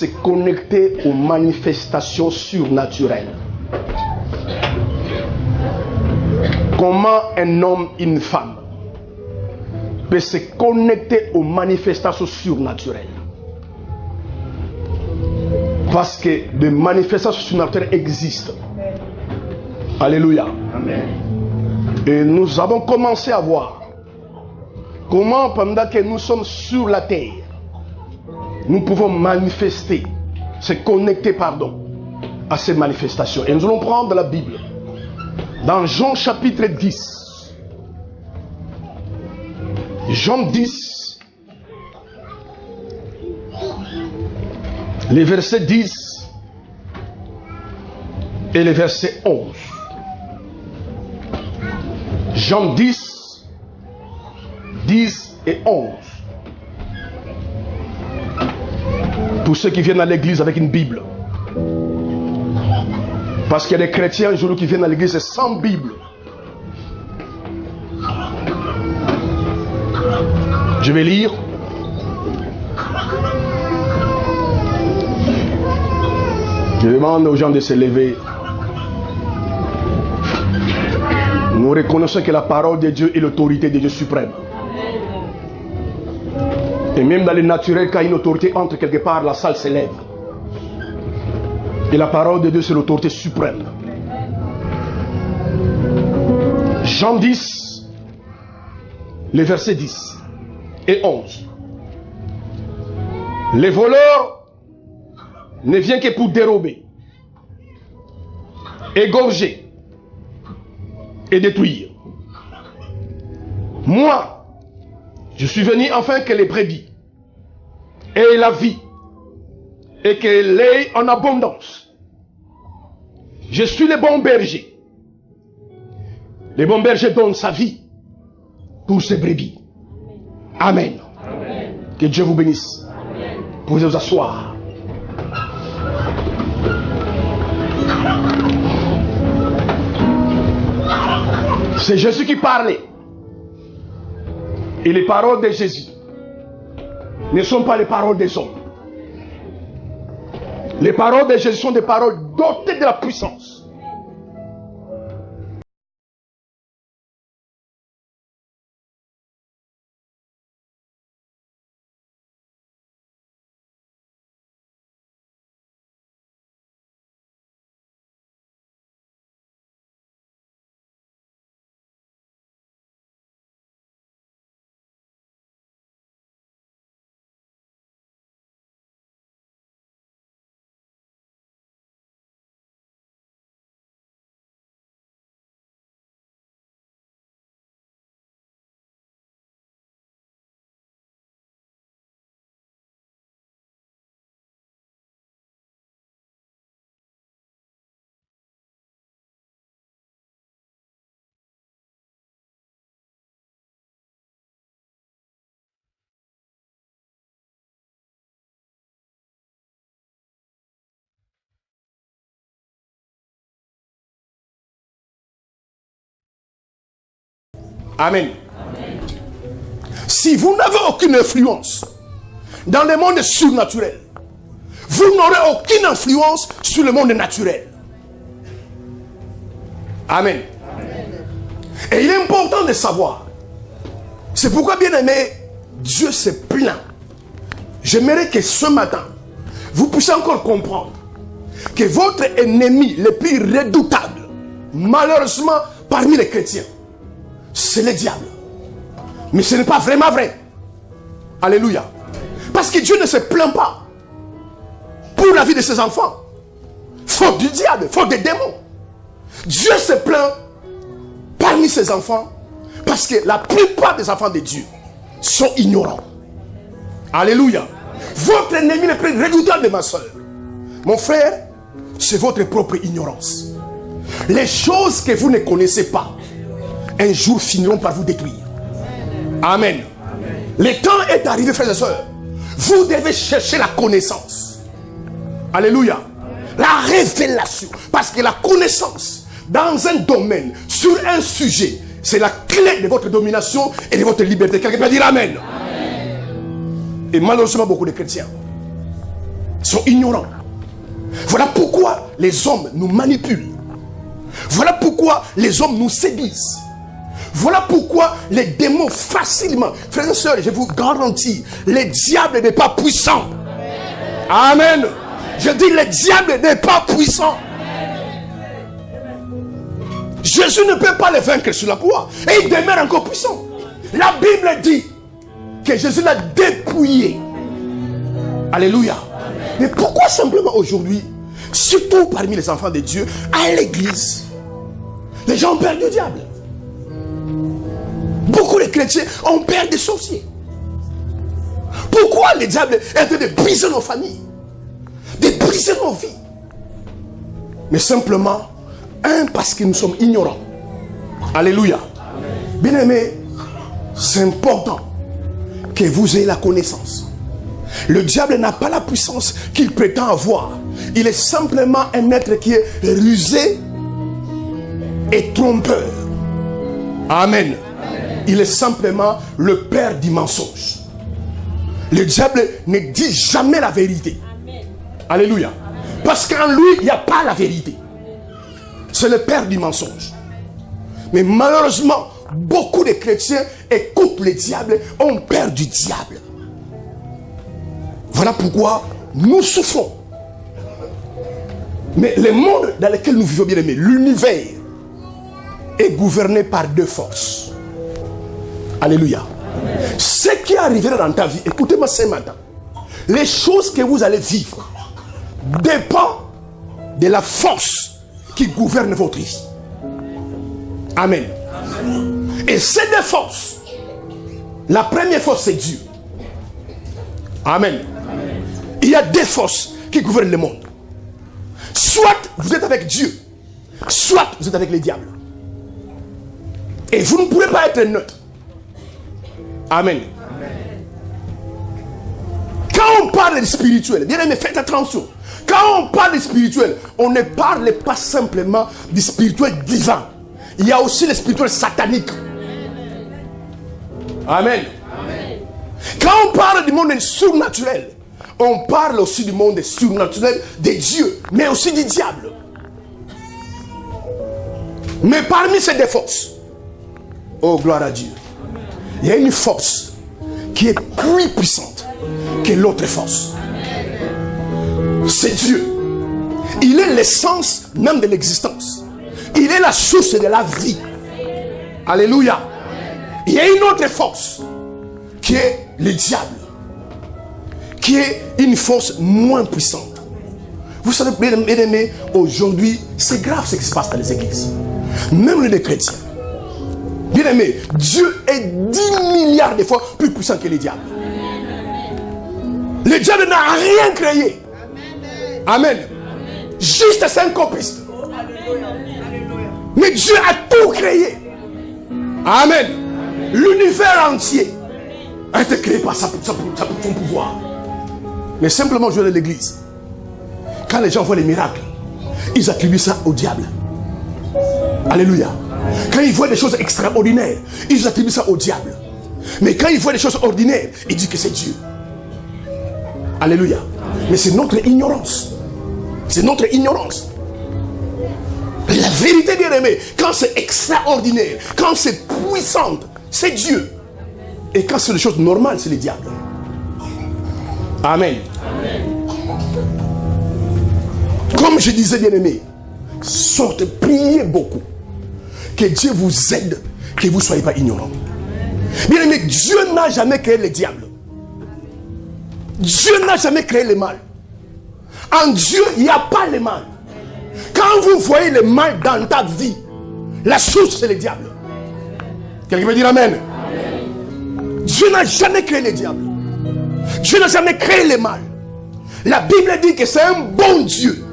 se connecter aux manifestations surnaturelles. Comment un homme, une femme peut se connecter aux manifestations surnaturelles? Parce que des manifestations surnaturelles existent. Alléluia. Amen. Et nous avons commencé à voir comment pendant que nous sommes sur la terre, nous pouvons manifester, se connecter, à ces manifestations. Et nous allons prendre la Bible dans Jean chapitre 10. Jean 10, les versets 10 et les versets 11. Jean 10, 10 et 11. Pour ceux qui viennent à l'église avec une Bible. Parce qu'il y a des chrétiens aujourd'hui qui viennent à l'église sans Bible. Je vais lire. Je demande aux gens de se lever. Nous reconnaissons que la parole de Dieu est l'autorité de Dieu suprême. Et même dans le naturel, quand une autorité entre quelque part, la salle s'élève. Et la parole de Dieu, c'est l'autorité suprême. Jean 10, les versets 10 et 11. Les voleurs ne viennent que pour dérober, égorger et détruire. Moi, je suis venu afin que les brebis aient la vie et qu'elle ait en abondance. Je suis le bon berger. Le bon berger donne sa vie pour ses brebis. Amen. Amen. Que Dieu vous bénisse. Amen. Pour vous asseoir. C'est Jésus qui parlait. Et les paroles de Jésus ne sont pas les paroles des hommes. Les paroles de Jésus sont des paroles dotées de la puissance. Amen. Amen. Si vous n'avez aucune influence dans le monde surnaturel, vous n'aurez aucune influence sur le monde naturel. Amen. Amen. Et il est important de savoir. C'est pourquoi, bien aimé, Dieu se plaint. J'aimerais que ce matin, vous puissiez encore comprendre que votre ennemi le plus redoutable, malheureusement, parmi les chrétiens, c'est le diable. Mais ce n'est pas vraiment vrai. Alléluia. Parce que Dieu ne se plaint pas pour la vie de ses enfants. Faute du diable, faute des démons. Dieu se plaint parmi ses enfants parce que la plupart des enfants de Dieu sont ignorants. Alléluia. Votre ennemi le plus redoutable de ma soeur, mon frère, c'est votre propre ignorance. Les choses que vous ne connaissez pas, un jour finiront par vous détruire. Amen. Amen. Le temps est arrivé, frères et sœurs. Vous devez chercher la connaissance. Alléluia. Amen. La révélation. Parce que la connaissance dans un domaine, sur un sujet, c'est la clé de votre domination et de votre liberté. Quelqu'un peut dire Amen. Amen. Et malheureusement, beaucoup de chrétiens sont ignorants. Voilà pourquoi les hommes nous manipulent. Voilà pourquoi les hommes nous séduisent. Voilà pourquoi les démons facilement, frères et sœurs, je vous garantis, le diable n'est pas puissant. Amen. Je dis, le diable n'est pas puissant. Jésus ne peut pas le vaincre sur la croix. Et il demeure encore puissant. La Bible dit que Jésus l'a dépouillé. Alléluia. Mais pourquoi simplement aujourd'hui, surtout parmi les enfants de Dieu, à l'église, les gens ont peur du diable? Beaucoup de chrétiens ont peur des sorciers. Pourquoi le diable est en train de briser nos familles, de briser nos vies? Mais simplement, parce que nous sommes ignorants. Alléluia. Bien aimé, c'est important que vous ayez la connaissance. Le diable n'a pas la puissance qu'il prétend avoir. Il est simplement un être qui est rusé et trompeur. Amen. Il est simplement le père du mensonge. Le diable ne dit jamais la vérité. Alléluia. Parce qu'en lui, il n'y a pas la vérité. C'est le père du mensonge. Mais malheureusement, beaucoup de chrétiens écoutent le diable, ont peur du diable. Voilà pourquoi nous souffrons. Mais le monde dans lequel nous vivons, bien aimés, l'univers est gouverné par deux forces. Alléluia. Ce qui arrivera dans ta vie, écoutez-moi ce matin, les choses que vous allez vivre dépendent de la force qui gouverne votre vie. Amen. Et ces deux forces, la première force c'est Dieu. Amen. Il y a deux forces qui gouvernent le monde. Soit vous êtes avec Dieu, soit vous êtes avec les diables. Et vous ne pouvez pas être neutre. Amen. Quand on parle de spirituel, bien aimé, faites attention. Quand on parle de spirituel, on ne parle pas simplement du spirituel divin. Il y a aussi le spirituel satanique. Amen. Quand on parle du monde surnaturel, on parle aussi du monde surnaturel de Dieu, mais aussi du diable. Mais parmi ces deux forces, oh gloire à Dieu, il y a une force qui est plus puissante que l'autre force. C'est Dieu. Il est l'essence même de l'existence. Il est la source de la vie. Alléluia. Il y a une autre force qui est le diable, qui est une force moins puissante. Vous savez, bien aimés, aujourd'hui, c'est grave ce qui se passe dans les églises. Même les chrétiens. Bien aimé, Dieu est 10 milliards de fois plus puissant que le diable. Le diable n'a rien créé. Amen. Juste 5 copistes. Mais Dieu a tout créé. Amen. L'univers entier a été créé par son pouvoir. Mais simplement, je vais à l'église. Quand les gens voient les miracles, ils attribuent ça au diable. Alléluia. Quand ils voient des choses extraordinaires, ils attribuent ça au diable. Mais quand ils voient des choses ordinaires, ils disent que c'est Dieu. Alléluia. Mais c'est notre ignorance. C'est notre ignorance. La vérité, bien aimée, quand c'est extraordinaire, quand c'est puissant, c'est Dieu. Et quand c'est des choses normales, c'est le diable. Amen. Comme je disais, bien aimé, sortez, priez beaucoup. Que Dieu vous aide, que vous ne soyez pas ignorants. Bien aimé, Dieu n'a jamais créé le diable. Dieu n'a jamais créé le mal. En Dieu, il n'y a pas le mal. Quand vous voyez le mal dans ta vie, la source c'est le diable. Quelqu'un peut dire amen? Dieu n'a jamais créé le diable. Dieu n'a jamais créé le mal. La Bible dit que c'est un bon Dieu.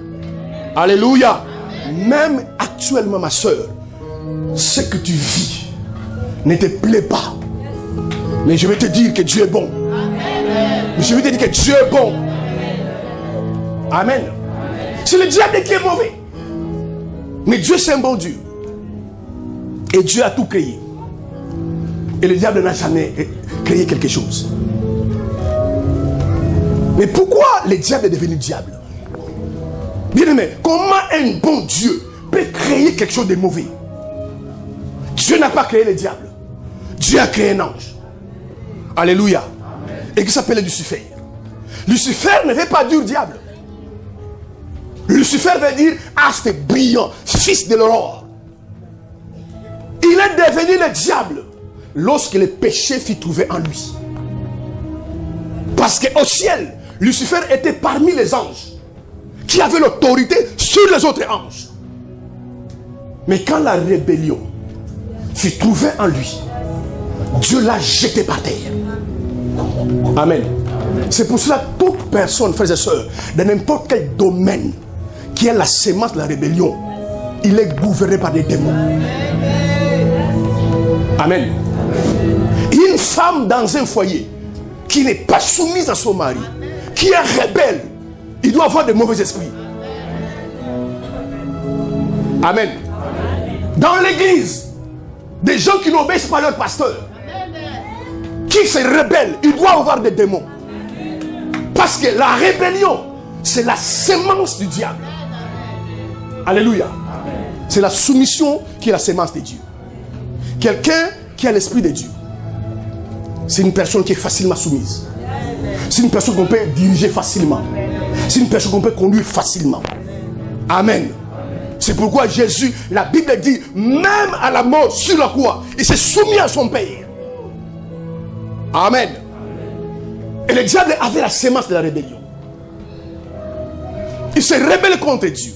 Alléluia. Même actuellement, ma soeur, ce que tu vis ne te plaît pas. Mais je vais te dire que Dieu est bon. Mais je vais te dire que Dieu est bon. Amen. C'est le diable qui est mauvais. Mais Dieu c'est un bon Dieu. Et Dieu a tout créé. Et le diable n'a jamais créé quelque chose. Mais pourquoi le diable est devenu diable? Bien aimé, comment un bon Dieu peut créer quelque chose de mauvais? Dieu n'a pas créé le diable. Dieu a créé un ange. Alléluia. Et qui s'appelle Lucifer. Lucifer ne veut pas dire diable. Lucifer veut dire astre brillant, fils de l'aurore. Il est devenu le diable lorsque le péché fut trouvé en lui. Parce qu'au ciel, Lucifer était parmi les anges qui avaient l'autorité sur les autres anges. Mais quand la rébellion fut trouvée en lui, Dieu l'a jeté par terre. Amen. C'est pour cela que toute personne, frères et sœurs, dans n'importe quel domaine qui est la sémence de la rébellion, il est gouverné par des démons. Amen. Une femme dans un foyer qui n'est pas soumise à son mari, qui est rebelle, il doit avoir de mauvais esprits. Amen. Dans l'église, des gens qui n'obéissent pas à leur pasteur, qui se rebellent, ils doivent avoir des démons. Parce que la rébellion, c'est la sémence du diable. Alléluia. C'est la soumission qui est la sémence de Dieu. Quelqu'un qui a l'esprit de Dieu, c'est une personne qui est facilement soumise. C'est une personne qu'on peut diriger facilement. C'est une personne qu'on peut conduire facilement. Amen. C'est pourquoi Jésus, la Bible dit, même à la mort sur la croix, il s'est soumis à son Père. Amen. Et le diable avait la sémence de la rébellion. Il s'est rebellé contre Dieu.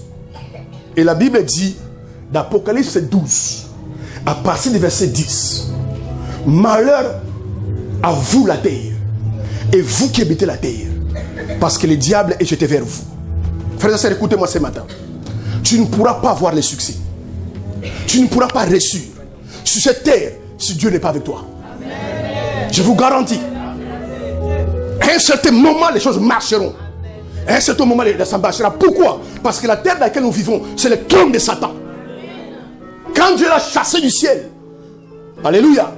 Et la Bible dit, d'Apocalypse 12, à partir du verset 10, malheur à vous la terre, et vous qui habitez la terre, parce que le diable est jeté vers vous. Frères et sœurs, écoutez-moi ce matin. Tu ne pourras pas avoir le succès. Tu ne pourras pas réussir sur cette terre si Dieu n'est pas avec toi. Je vous garantis. À un certain moment, les choses marcheront. À un certain moment, ça marchera. Pourquoi? Parce que la terre dans laquelle nous vivons, c'est le trône de Satan. Quand Dieu l'a chassé du ciel, alléluia,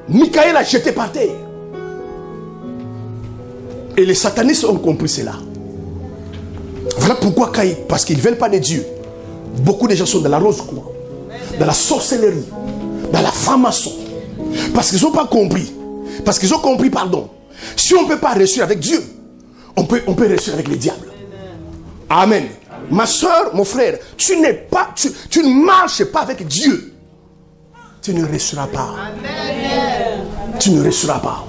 Michael l'a jeté par terre. Et les satanistes ont compris cela. Voilà pourquoi, parce qu'ils ne veulent pas de Dieu, beaucoup de gens sont dans la rose-croix, dans la sorcellerie, dans la franc-maçon. Parce qu'ils n'ont pas compris. Parce qu'ils ont compris, pardon. Si on ne peut pas réussir avec Dieu, on peut réussir avec les diables. Amen. Ma soeur, mon frère, tu ne marches pas avec Dieu. Tu ne réussiras pas. Tu ne réussiras pas.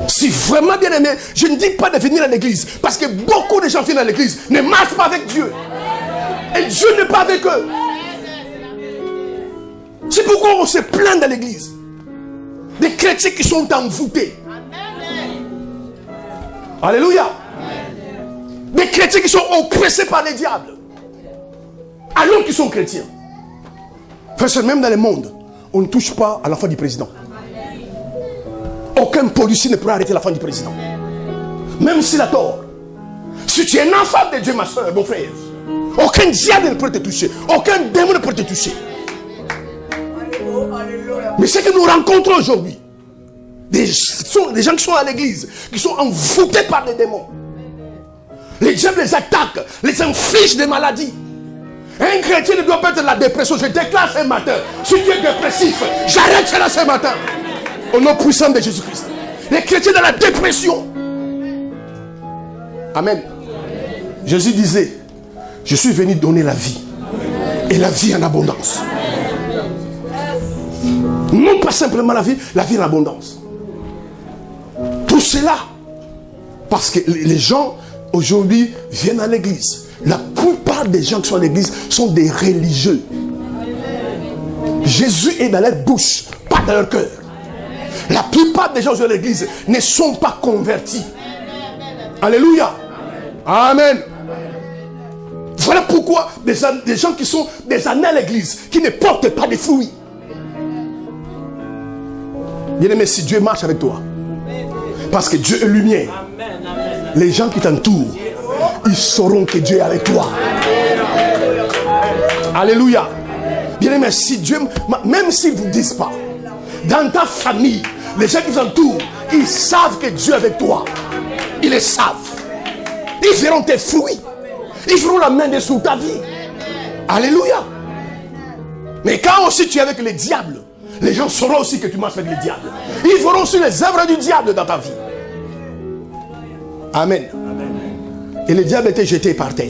Si vraiment bien aimé, je ne dis pas de venir à l'église, parce que beaucoup de gens viennent à l'église, ne marchent pas avec Dieu. Et Dieu n'est pas avec eux. C'est pourquoi on se plaint dans l'église. Des chrétiens qui sont envoûtés. Alléluia. Des chrétiens qui sont oppressés par les diables. Alors qu'ils sont chrétiens. Frère, même dans le monde, on ne touche pas à l'enfant du président. Aucun policier ne pourra arrêter l'enfant du président. Même s'il a tort. Si tu es un enfant de Dieu, ma soeur, mon frère, aucun diable ne peut te toucher. Aucun démon ne peut te toucher. Mais ce que nous rencontrons aujourd'hui, des gens qui sont à l'église, qui sont envoûtés par des démons. Les diables les attaquent, les infligent des maladies. Un chrétien ne doit pas être de la dépression. Je déclare ce matin, si tu es dépressif, j'arrête cela ce matin. Au nom puissant de Jésus-Christ. Les chrétiens dans la dépression. Amen. Jésus disait, je suis venu donner la vie. Et la vie en abondance. Non pas simplement la vie en abondance. Tout cela, parce que les gens aujourd'hui viennent à l'église. La plupart des gens qui sont à l'église sont des religieux. Jésus est dans leur bouche, pas dans leur cœur. La plupart des gens de l'église ne sont pas convertis. Alléluia. Amen. Voilà pourquoi des gens qui sont des années à l'église, qui ne portent pas de fruits. Bien-aimé, si Dieu marche avec toi, parce que Dieu est lumière, les gens qui t'entourent, ils sauront que Dieu est avec toi. Alléluia. Bien-aimé, si Dieu, même s'ils ne vous disent pas, dans ta famille, Les gens qui vous entourent, ils savent que Dieu est avec toi. Ils le savent. Ils verront tes fruits. Ils feront la main sur ta vie. Alléluia. Mais quand aussi tu es avec le diable, les gens sauront aussi que tu marches avec le diable. Ils verront aussi les œuvres du diable dans ta vie. Amen. Et le diable était jeté par terre.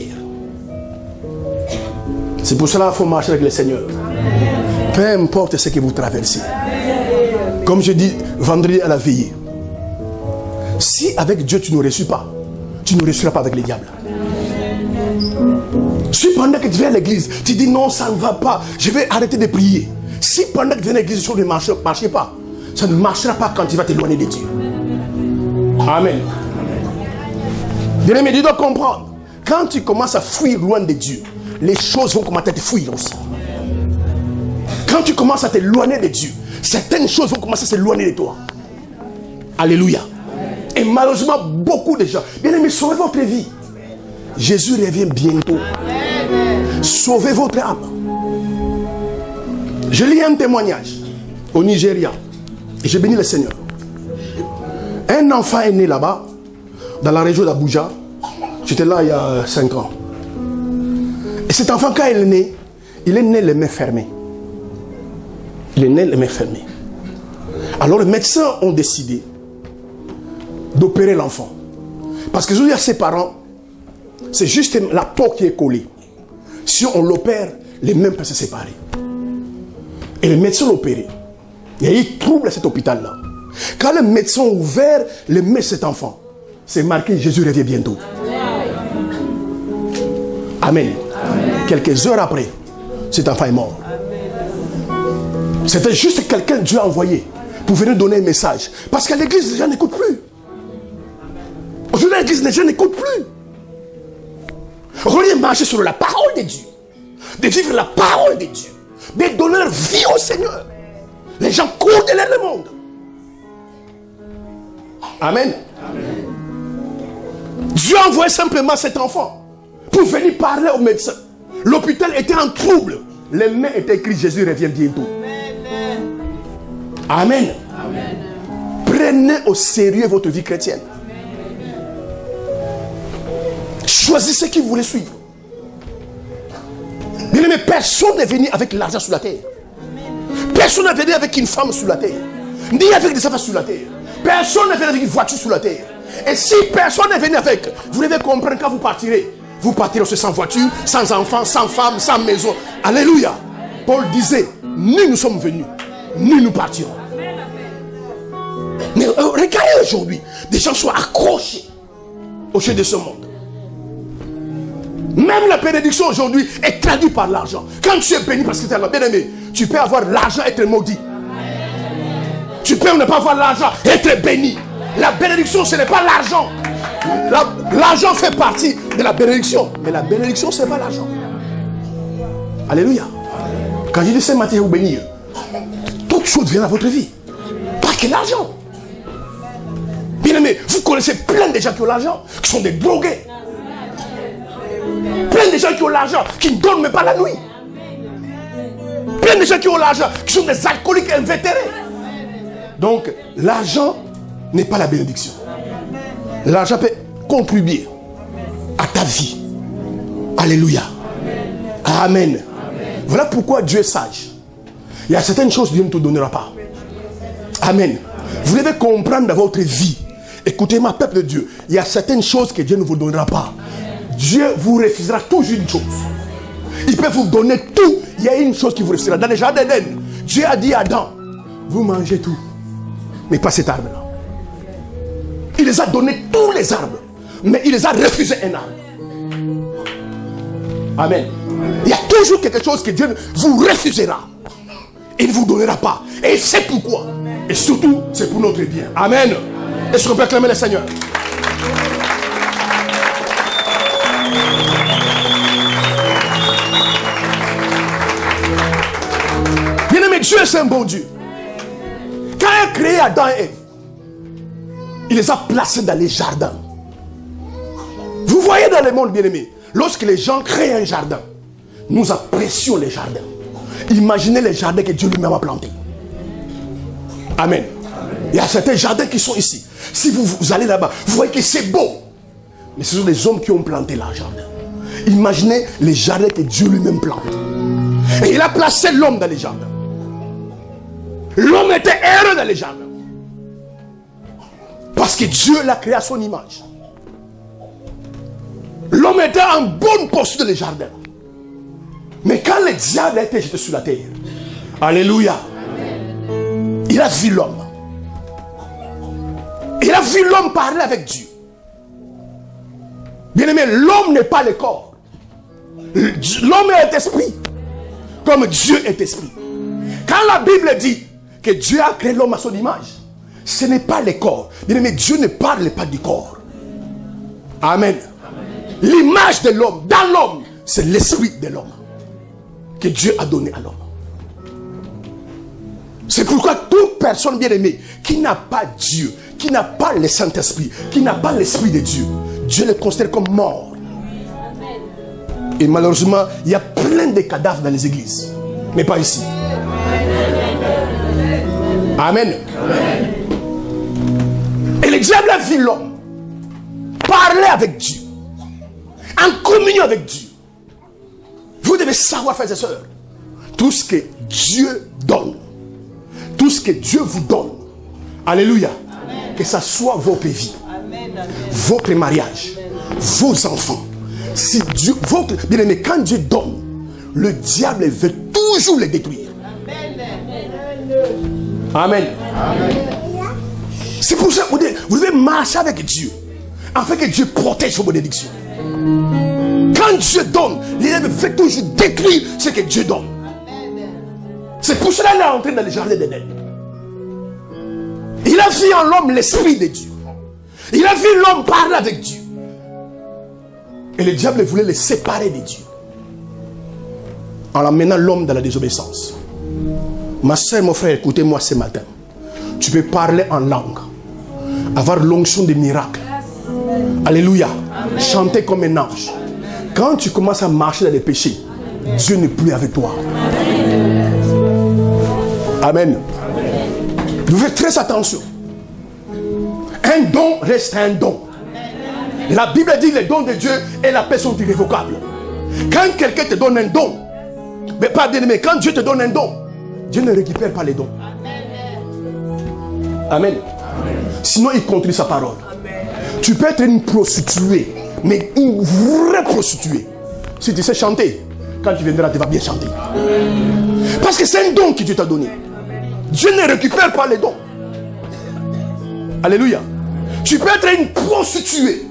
C'est pour cela qu'il faut marcher avec le Seigneur. Peu importe ce que vous traversez. Comme je dis vendredi à la veillée. Si avec Dieu tu ne réussis pas, tu ne réussiras pas avec le diable. Si pendant que tu viens à l'église, tu dis non, ça ne va pas, je vais arrêter de prier. Si pendant que tu viens à l'église, ça ne marche pas, ça ne marchera pas quand tu vas t'éloigner de Dieu. Amen. Bien-aimé, tu dois comprendre. Quand tu commences à fuir loin de Dieu, les choses vont commencer à te fuir aussi. Quand tu commences à t'éloigner de Dieu, certaines choses vont commencer à s'éloigner de toi. Alléluia. Et malheureusement, beaucoup de gens, bien-aimés, sauvez votre vie. Jésus revient bientôt. Sauvez votre âme. Je lis un témoignage au Nigeria. Et je bénis le Seigneur. Un enfant est né là-bas, dans la région d'Abuja. J'étais là il y a 5 ans. Et cet enfant, quand il est né les mains fermées. Il est né les mains fermées. Alors les médecins ont décidé d'opérer l'enfant. Parce que je dis à ses parents, c'est juste la peau qui est collée. Si on l'opère, les mains peuvent se séparer. Et les médecins l'ont opéré. Il y a eu trouble à cet hôpital-là. Quand les médecins ont ouvert les mains de cet enfant, c'est marqué Jésus revient bientôt. Amen. Amen. Quelques heures après, cet enfant est mort. C'était juste quelqu'un que Dieu a envoyé pour venir donner un message. Parce qu'à l'église, les gens n'écoutent plus. Aujourd'hui, à l'église, les gens n'écoutent plus. Aujourd'hui, marcher sur la parole de Dieu, de vivre la parole de Dieu, de donner leur vie au Seigneur. Les gens courent derrière le monde. Amen. Amen. Dieu a envoyé simplement cet enfant pour venir parler aux médecins. L'hôpital était en trouble. Les mains étaient écrites, Jésus revient bientôt. Amen. Amen. Prenez au sérieux votre vie chrétienne. Choisissez qui vous voulez suivre. Mais personne n'est venu avec l'argent sur la terre. Personne n'est venu avec une femme sur la terre. Ni avec des enfants sur la terre. Personne n'est venu avec une voiture sur la terre. Et si personne n'est venu avec, vous devez comprendre quand vous partirez aussi sans voiture, sans enfants, sans femme, sans maison. Alléluia. Paul disait, nous sommes venus, nous partirons. Mais regardez aujourd'hui, des gens sont accrochés au chef de ce monde. Même la bénédiction aujourd'hui est traduite par l'argent. Quand tu es béni parce que tu es bien aimé, tu peux avoir l'argent et être maudit. Tu peux ne pas avoir l'argent et être béni. La bénédiction, ce n'est pas l'argent. L'argent fait partie de la bénédiction. Mais la bénédiction, ce n'est pas l'argent. Alléluia. Quand je dis ce matin, vous bénir, toute chose vient à votre vie. Pas que l'argent. Bien aimé, vous connaissez plein de gens qui ont l'argent, qui sont des drogués. Plein de gens qui ont l'argent, qui ne dorment même pas la nuit. Plein de gens qui ont l'argent, qui sont des alcooliques invétérés. Donc, l'argent n'est pas la bénédiction. L'argent peut contribuer à ta vie. Alléluia. Amen. Voilà pourquoi Dieu est sage. Il y a certaines choses que Dieu ne te donnera pas. Amen. Vous devez comprendre dans votre vie. Écoutez-moi, peuple de Dieu. Il y a certaines choses que Dieu ne vous donnera pas. Dieu vous refusera toujours une chose. Il peut vous donner tout. Il y a une chose qui vous refusera. Dans le jardin d'Éden, Dieu a dit à Adam, vous mangez tout, mais pas cet arbre-là. Il les a donné tous les arbres, mais il les a refusé un arbre. Amen. Il y a toujours quelque chose que Dieu vous refusera. Il ne vous donnera pas. Et c'est pourquoi. Et surtout, c'est pour notre bien. Amen. Est-ce qu'on peut acclamer le Seigneur? Bien-aimé, Dieu est un bon Dieu. Quand il a créé Adam et Ève, il les a placés dans les jardins. Vous voyez dans le monde, bien-aimé, lorsque les gens créent un jardin, nous apprécions les jardins. Imaginez les jardins que Dieu lui-même a plantés. Amen. Il y a certains jardins qui sont ici. Si vous allez là-bas, vous voyez que c'est beau. Mais ce sont des hommes qui ont planté là, jardin. Imaginez les jardins que Dieu lui-même plante. Et il a placé l'homme dans les jardins. L'homme était heureux dans les jardins. Parce que Dieu l'a créé à son image. L'homme était en bonne posture dans les jardins. Mais quand le diable a été jeté sur la terre, alléluia, il a vu l'homme. Il a vu l'homme parler avec Dieu. Bien aimé, l'homme n'est pas le corps. L'homme est esprit. Comme Dieu est esprit. Quand la Bible dit que Dieu a créé l'homme à son image, ce n'est pas le corps. Bien aimé, Dieu ne parle pas du corps. Amen. L'image de l'homme, dans l'homme, c'est l'esprit de l'homme que Dieu a donné à l'homme. C'est pourquoi toute personne bien aimée qui n'a pas Dieu, qui n'a pas le Saint-Esprit, qui n'a pas l'Esprit de Dieu, Dieu le considère comme mort. Et malheureusement, il y a plein de cadavres dans les églises. Mais pas ici. Amen. Et le diable a vu l'homme parler avec Dieu, en communion avec Dieu. Vous devez savoir, frères et sœurs, tout ce que Dieu donne, tout ce que Dieu vous donne, alléluia, amen, que ça soit votre vie, amen, votre mariage, amen, vos enfants. Si Dieu, votre bien-aimé, quand Dieu donne, le diable veut toujours les détruire. Amen. Amen. C'est pour ça que vous devez marcher avec Dieu, afin que Dieu protège vos bénédictions. Quand Dieu donne, l'ennemi veut toujours détruire ce que Dieu donne. C'est pour cela qu'il est entré dans le jardin d'Éden. Il a vu en l'homme l'esprit de Dieu. Il a vu l'homme parler avec Dieu. Et le diable voulait le séparer de Dieu, en l'amenant l'homme dans la désobéissance. Ma soeur, mon frère, écoutez-moi ce matin. Tu peux parler en langue, avoir l'onction des miracles. Alléluia. Amen. Chanter comme un ange. Quand tu commences à marcher dans les péchés, Dieu n'est plus avec toi. Amen. Vous faites très attention. Un don reste un don. La Bible dit que les dons de Dieu et la paix sont irrévocables. Quand quelqu'un te donne un don, mais pardonnez-moi, quand Dieu te donne un don, Dieu ne récupère pas les dons. Amen. Sinon, il continue sa parole. Tu peux être une prostituée, mais une vraie prostituée. Si tu sais chanter, quand tu viendras, tu vas bien chanter. Parce que c'est un don que Dieu t'a donné. Dieu ne récupère pas les dons. Alléluia. Tu peux être une prostituée,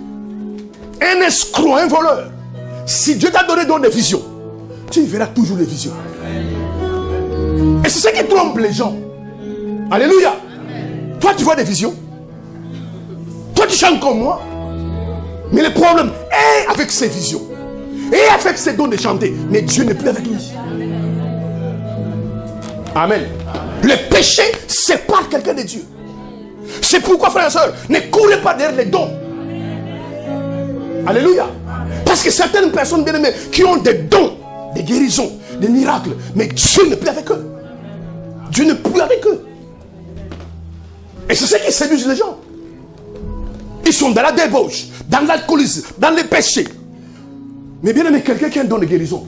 un escroc, un voleur. Si Dieu t'a donné don de vision, tu verras toujours les visions. Et c'est ce qui trompe les gens. Alléluia. Toi, tu vois des visions. Toi, tu chantes comme moi. Mais le problème est avec ces visions. Et avec ces dons de chanter. Mais Dieu n'est plus avec lui. Amen. Le péché sépare quelqu'un de Dieu. C'est pourquoi, frères et sœurs, ne courez pas derrière les dons. Alléluia. Parce que certaines personnes bien aimées qui ont des dons, des guérisons, des miracles, mais Dieu n'est plus avec eux. Dieu n'est plus avec eux. Et c'est ce qui séduit les gens. Ils sont dans la débauche, dans l'alcoolisme, dans les péchés. Mais bien aimé, quelqu'un qui a un don de guérison,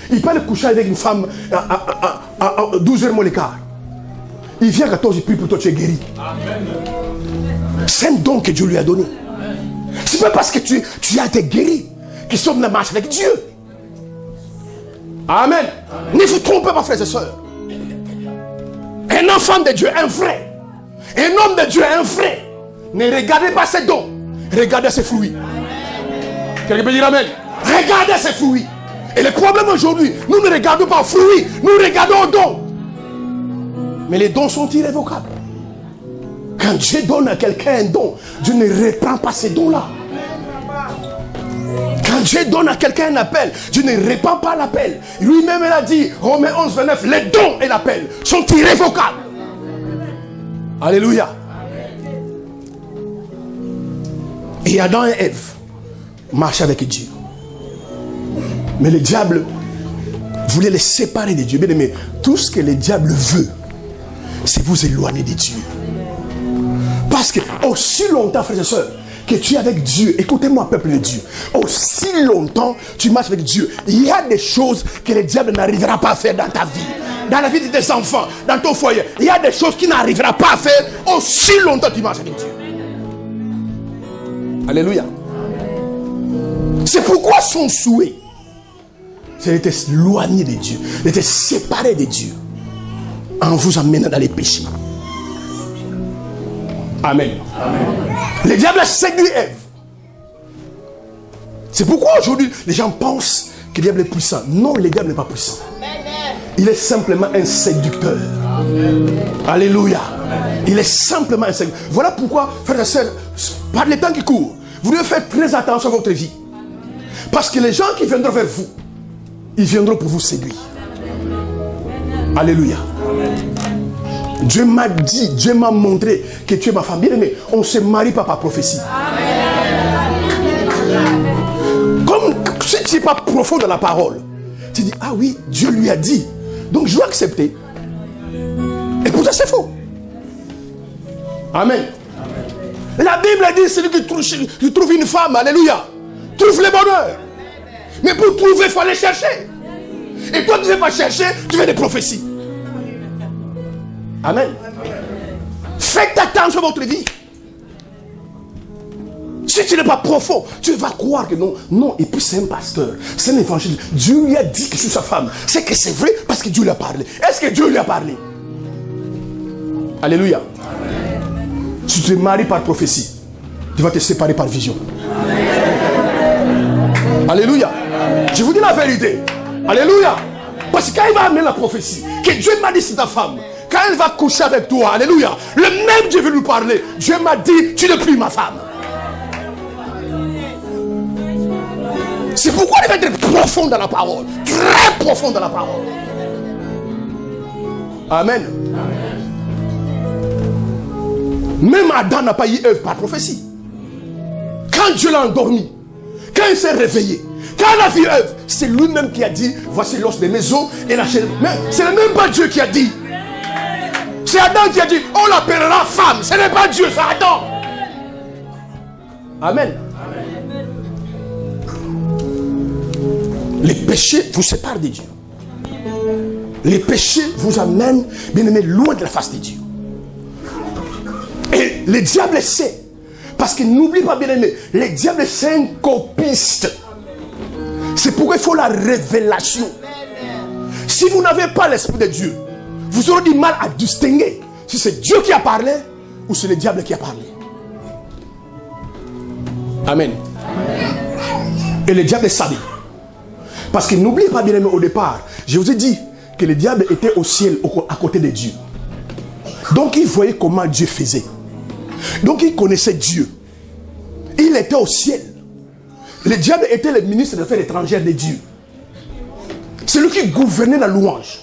il peut aller coucher avec une femme à 12h moins le quart. Il vient à 14h, il prie pour toi, tu es guéri. C'est un don que Dieu lui a donné. C'est pas parce que tu as été guéri qu'ils sont dans la marche avec Dieu. Amen. Ne vous trompez pas, frères et sœurs. Un enfant de Dieu, un vrai. Un homme de Dieu, un vrai. Ne regardez pas ses dons. Regardez ses fruits. Quelqu'un peut dire amen. Regardez ses fruits. Et le problème aujourd'hui, nous ne regardons pas aux fruits, nous regardons aux dons. Mais les dons sont irrévocables. Quand Dieu donne à quelqu'un un don, Dieu ne reprend pas ces dons-là. Quand Dieu donne à quelqu'un un appel, Dieu ne reprend pas l'appel. Lui-même, il a dit, Romains 11, 29, les dons et l'appel sont irrévocables. Alléluia. Et Adam et Ève marchaient avec Dieu. Mais le diable voulait les séparer de Dieu. Bien aimé, tout ce que le diable veut, c'est vous éloigner de Dieu. Parce que aussi longtemps, frères et sœurs, que tu es avec Dieu, écoutez-moi, peuple de Dieu, aussi longtemps tu marches avec Dieu, il y a des choses que le diable n'arrivera pas à faire dans ta vie, dans la vie de tes enfants, dans ton foyer. Il y a des choses qu'il n'arrivera pas à faire aussi longtemps tu marches avec Dieu. Alléluia. C'est pourquoi son souhait, c'est d'être éloigné de Dieu, d'être séparé de Dieu, en vous amenant dans les péchés. Amen. Amen. Le diable a séduit Ève. C'est pourquoi aujourd'hui les gens pensent que le diable est puissant. Non, le diable n'est pas puissant. Il est simplement un séducteur. Alléluia. Il est simplement un séducteur. Voilà pourquoi, frères et sœurs, par les temps qui courent, vous devez faire très attention à votre vie. Parce que les gens qui viendront vers vous, ils viendront pour vous séduire. Alléluia. Dieu m'a dit, Dieu m'a montré que tu es ma femme. Bien aimé, on ne se marie pas par prophétie. Comme si tu n'es pas profond dans la parole, tu dis, ah oui, Dieu lui a dit, donc je dois accepter. Et pour ça, c'est faux. Amen. La Bible a dit, celui qui trouve une femme, alléluia, trouve le bonheur. Mais pour trouver, il faut aller chercher. Et toi, tu ne veux pas chercher, tu fais des prophéties. Amen. Faites attention à votre vie. Si tu n'es pas profond, tu vas croire que non. Non, et puis c'est un pasteur, c'est un évangile. Dieu lui a dit que je suis sa femme. C'est que c'est vrai parce que Dieu lui a parlé. Est-ce que Dieu lui a parlé? Alléluia. Amen. Si tu te maries par prophétie, tu vas te séparer par vision. Amen. Alléluia. Amen. Je vous dis la vérité. Alléluia. Parce que quand il va amener la prophétie, que Dieu m'a dit c'est ta femme, quand elle va coucher avec toi, alléluia, le même Dieu veut lui parler. Dieu m'a dit, tu n'es plus ma femme. C'est pourquoi il va être profond dans la parole. Très profond dans la parole. Amen. Même Adam n'a pas eu Ève par prophétie. Quand Dieu l'a endormi, quand il s'est réveillé, quand il a vu Ève, c'est lui-même qui a dit, voici l'os de mes os et la chair. Mais ce n'est même pas Dieu qui a dit. C'est Adam qui a dit, on l'appellera femme. Ce n'est pas Dieu, c'est Adam. Amen. Les péchés vous séparent de Dieu. Les péchés vous amènent, bien aimé, loin de la face de Dieu. Et le diable sait. Parce que n'oublie pas, bien aimé, le diable c'est un copiste. C'est pourquoi il faut la révélation. Si vous n'avez pas l'esprit de Dieu, vous aurez du mal à distinguer si c'est Dieu qui a parlé ou c'est le diable qui a parlé. Amen. Et le diable savait. Parce que n'oubliez pas, bien aimé, au départ, je vous ai dit que le diable était au ciel à côté de Dieu. Donc il voyait comment Dieu faisait. Donc il connaissait Dieu. Il était au ciel. Le diable était le ministre des Affaires étrangères de Dieu. C'est lui qui gouvernait la louange.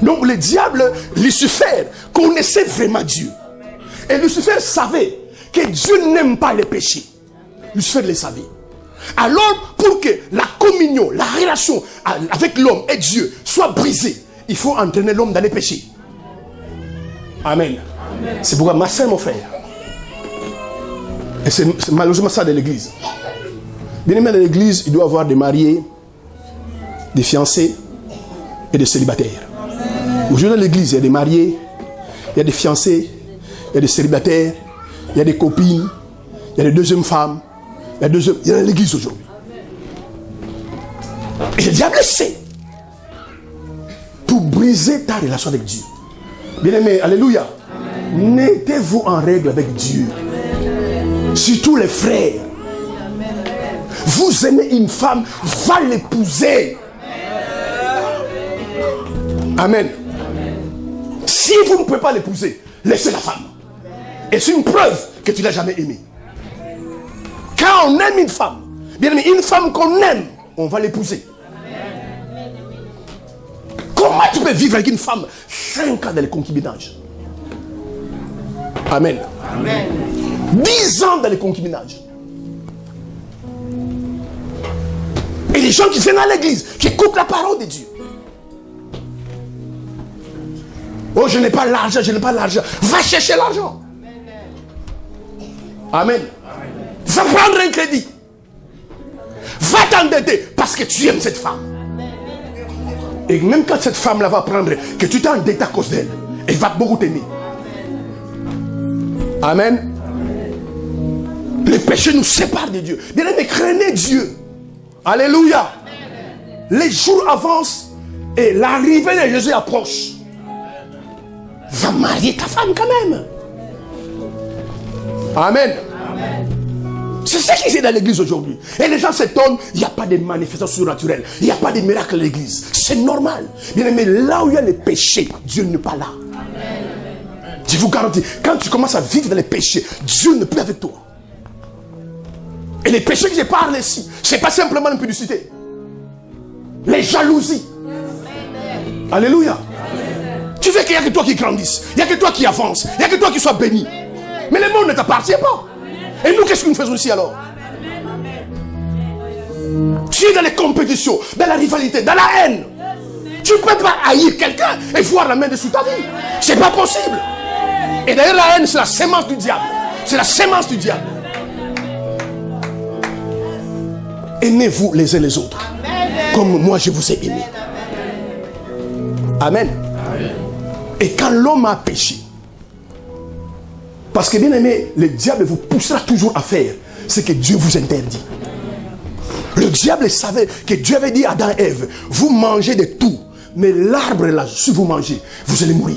Donc le diable, Lucifer, connaissait vraiment Dieu. Et Lucifer savait que Dieu n'aime pas les péchés. Lucifer le savait. Alors, pour que la communion, la relation avec l'homme et Dieu soit brisée, il faut entraîner l'homme dans les péchés. Amen. Amen. C'est pourquoi ma soeur, mon frère, et c'est malheureusement ça de l'église. Bien aimé, dans l'église, il doit y avoir des mariés, des fiancés et des célibataires. Aujourd'hui, dans l'église, il y a des mariés, il y a des fiancés, il y a des célibataires, il y a des copines, il y a des deuxièmes femmes. Il y a l'église aujourd'hui. Et le diable sait. Pour briser ta relation avec Dieu. Bien aimé, alléluia. Mettez-vous en règle avec Dieu. Surtout les frères. Vous aimez une femme, va l'épouser. Amen. Si vous ne pouvez pas l'épouser, laissez la femme. Et c'est une preuve que tu ne l'as jamais aimée. Quand on aime une femme, bien aimé, une femme qu'on aime, on va l'épouser. Comment tu peux vivre avec une femme 5 ans dans le concubinage? Amen. Amen. 10 ans dans le concubinage. Et les gens qui viennent à l'église, qui écoutent la parole de Dieu. Oh, je n'ai pas l'argent, je n'ai pas l'argent. Va chercher l'argent. Amen. Va prendre un crédit. Va t'endetter parce que tu aimes cette femme. Et même quand cette femme-là va prendre, que tu t'endettes à cause d'elle, elle va beaucoup t'aimer. Amen. Le péché nous sépare de Dieu. Bien-aimés, craignez Dieu. Alléluia. Les jours avancent et l'arrivée de Jésus approche. Va marier ta femme quand même. Amen. C'est ça qui est dans l'église aujourd'hui. Et les gens s'étonnent, il n'y a pas de manifestations surnaturelles. Il n'y a pas de miracles à l'église. C'est normal. Bien aimé, là où il y a les péchés, Dieu n'est pas là. Je vous garantis, quand tu commences à vivre dans les péchés, Dieu n'est plus avec toi. Et les péchés que je parle ici, ce n'est pas simplement l'impudicité. Les jalousies. Alléluia. Tu veux qu'il n'y a que toi qui grandisse. Il n'y a que toi qui avance. Il n'y a que toi qui sois béni. Mais le monde ne t'appartient pas. Et nous, qu'est-ce que nous faisons ici alors? Tu es dans les compétitions, dans la rivalité, dans la haine. Tu ne peux pas haïr quelqu'un et voir la main dessus ta vie. C'est pas possible. Et d'ailleurs, la haine, c'est la sémence du diable. C'est la sémence du diable. Aimez-vous les uns les autres. Comme moi, je vous ai aimé. Amen. Et quand l'homme a péché, parce que bien aimé, le diable vous poussera toujours à faire ce que Dieu vous interdit. Le diable savait que Dieu avait dit à Adam et Ève, vous mangez de tout, mais l'arbre là, si vous mangez, vous allez mourir.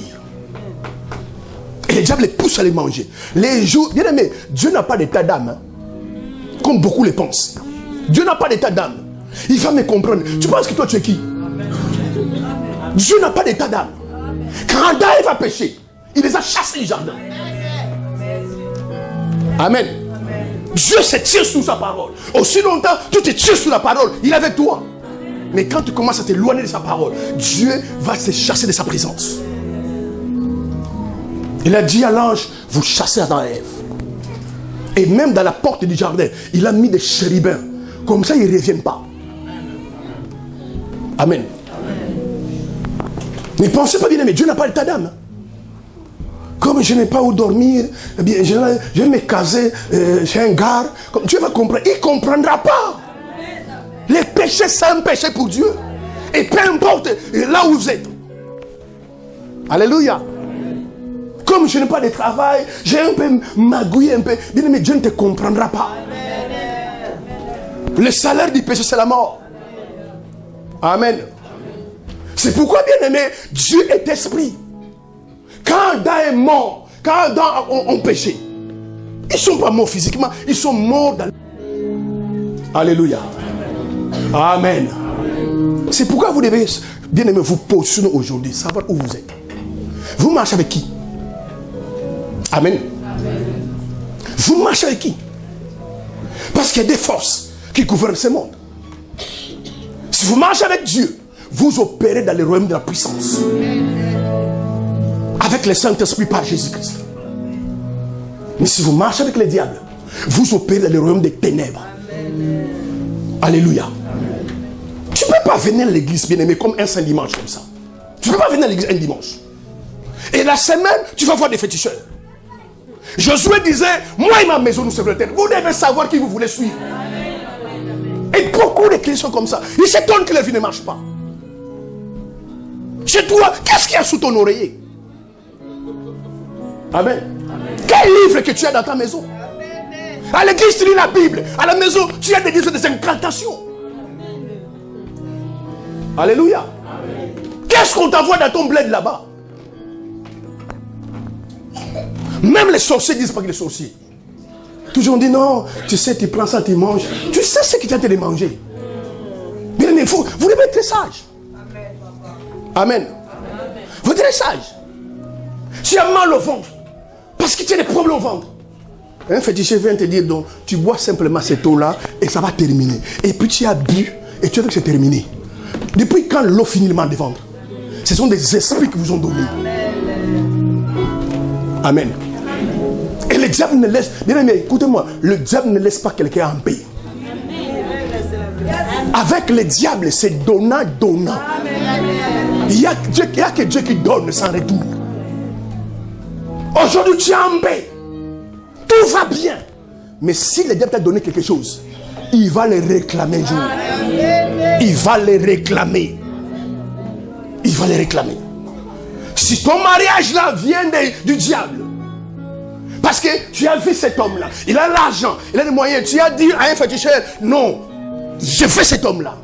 Et le diable les pousse à les manger. Les jours, bien aimé, Dieu n'a pas d'état d'âme, hein, comme beaucoup le pensent. Dieu n'a pas d'état d'âme. Il va me comprendre. Tu penses que toi tu es qui? Dieu n'a pas d'état d'âme. Quand Adam et Ève a péché, il les a chassés du jardin. Amen. Dieu se tient sous sa parole. Aussi longtemps, tu te tiens sous la parole, il est avec toi. Mais quand tu commences à t'éloigner de sa parole, Dieu va se chasser de sa présence. Il a dit à l'ange, vous chassez Adam et Ève. Et même dans la porte du jardin, il a mis des chérubins. Comme ça, ils ne reviennent pas. Amen. Ne pensez pas bien, mais Dieu n'a pas l'état d'âme. Comme je n'ai pas où dormir, eh bien, je vais me caser chez un gars. Dieu va comprendre. Il ne comprendra pas. Les péchés, c'est un péché pour Dieu. Et peu importe là où vous êtes. Alléluia. Comme je n'ai pas de travail, j'ai un peu magouillé un peu. Bien aimé, Dieu ne te comprendra pas. Le salaire du péché, c'est la mort. Amen. C'est pourquoi, bien aimé, Dieu est esprit. Quand Adam est mort, quand Adam ont péché, ils ne sont pas morts physiquement, ils sont morts dans... Alléluia. Amen. C'est pourquoi vous devez, bien aimé, vous positionner aujourd'hui, savoir où vous êtes. Vous marchez avec qui? Amen. Vous marchez avec qui? Parce qu'il y a des forces qui gouvernent ce monde. Si vous marchez avec Dieu, vous opérez dans le royaume de la puissance. Avec le Saint-Esprit par Jésus-Christ. Mais si vous marchez avec le diable, vous opérez dans le royaume des ténèbres. Alléluia. Tu ne peux pas venir à l'église, bien aimé, comme un saint dimanche comme ça. Tu ne peux pas venir à l'église un dimanche. Et la semaine, tu vas voir des féticheurs. Josué disait, moi et ma maison, nous serons l'éternel. Vous devez savoir qui vous voulez suivre. Et beaucoup de chrétiens sont comme ça. Ils s'étonnent que la vie ne marche pas. Chez toi, qu'est-ce qu'il y a sous ton oreiller? Amen. Quel livre que tu as dans ta maison? À l'église, tu lis la Bible. À la maison, tu as des livres des incantations. Alléluia. Qu'est-ce qu'on t'envoie dans ton bled là-bas? Même les sorciers disent pas que les sorciers. Toujours on dit non, tu sais, tu prends ça, tu manges. Tu sais ce qui t'a de manger. Bien aimé, vous devez être sage. Amen. Vous devez être sage. Si tu as mal au ventre, parce que tu as des problèmes au ventre, un féticheur vient te dire donc, tu bois simplement cette eau-là et ça va terminer. Et puis tu as bu et tu as vu que c'est terminé. Depuis quand l'eau finit le mal de ventre? Ce sont des esprits qui vous ont donné. Amen. Et le diable ne laisse, bien aimé, écoutez-moi, le diable ne laisse pas quelqu'un en paix. Avec le diable, c'est donnant. Il y a que Dieu qui donne sans retour. Aujourd'hui, tu es en paix. Tout va bien. Mais si le diable t'a donné quelque chose, il va le réclamer un jour. Il va le réclamer. Il va le réclamer. Si ton mariage là vient du diable, parce que tu as vu cet homme là, il a l'argent, il a les moyens, tu as dit à un féticheur, non, je fais cet homme là.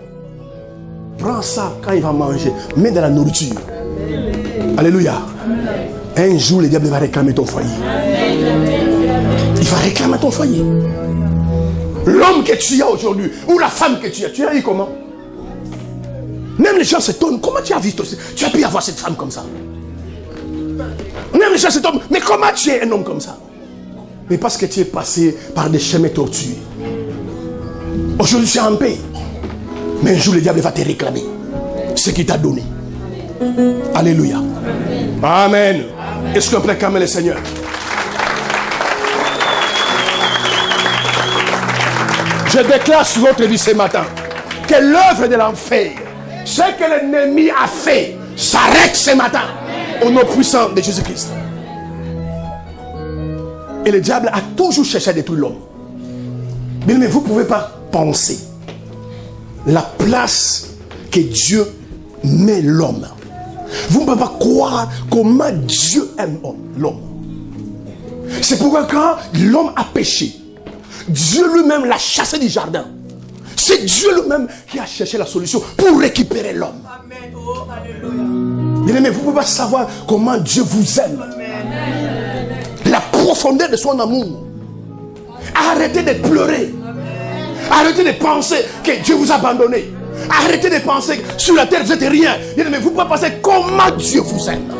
Prends ça quand il va manger, mets dans la nourriture. Alléluia. Un jour le diable va réclamer ton foyer. Il va réclamer ton foyer. L'homme que tu as aujourd'hui, ou la femme que tu as eu comment? Même les gens s'étonnent. Comment tu as vu aussi? Tu as pu avoir cette femme comme ça? Même les gens s'étonnent. Mais comment tu es un homme comme ça? Mais parce que tu es passé par des chemins tortueux. Aujourd'hui tu es en paix. Mais un jour le diable va te réclamer ce qu'il t'a donné. Alléluia. Amen. Est-ce qu'on peut acclamer le Seigneur? Je déclare sur votre vie ce matin que l'œuvre de l'enfer, ce que l'ennemi a fait, s'arrête ce matin au nom puissant de Jésus-Christ. Et le diable a toujours cherché à détruire l'homme. Mais vous ne pouvez pas penser la place que Dieu met l'homme. Vous ne pouvez pas croire comment Dieu aime l'homme. C'est pourquoi quand l'homme a péché, Dieu lui-même l'a chassé du jardin. C'est Dieu lui-même qui a cherché la solution pour récupérer l'homme. Amen. Oh, alléluia. Mais vous ne pouvez pas savoir comment Dieu vous aime. Amen. La profondeur de son amour. Arrêtez de pleurer. Arrêtez de penser que Dieu vous a abandonné. Arrêtez de penser que sur la terre vous n'êtes rien. Mais vous ne pouvez pas penser comment Dieu vous aime.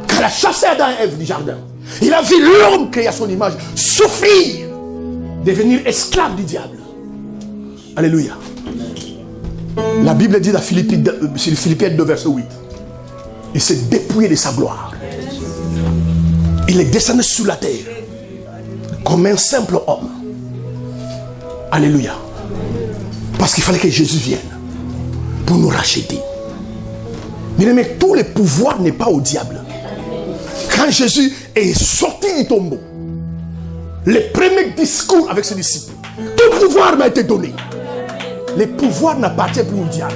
Quand il a chassé Adam et Ève du jardin, il a vu l'homme créé à son image souffrir, devenir esclave du diable. Alléluia. La Bible dit dans Philippiens 2, verset 8, il s'est dépouillé de sa gloire. Il est descendu sur la terre comme un simple homme. Alléluia. Parce qu'il fallait que Jésus vienne pour nous racheter. Mais tout le pouvoir n'est pas au diable. Quand Jésus est sorti du tombeau, le premier discours avec ses disciples, tout pouvoir m'a été donné. Le pouvoir n'appartient plus au diable.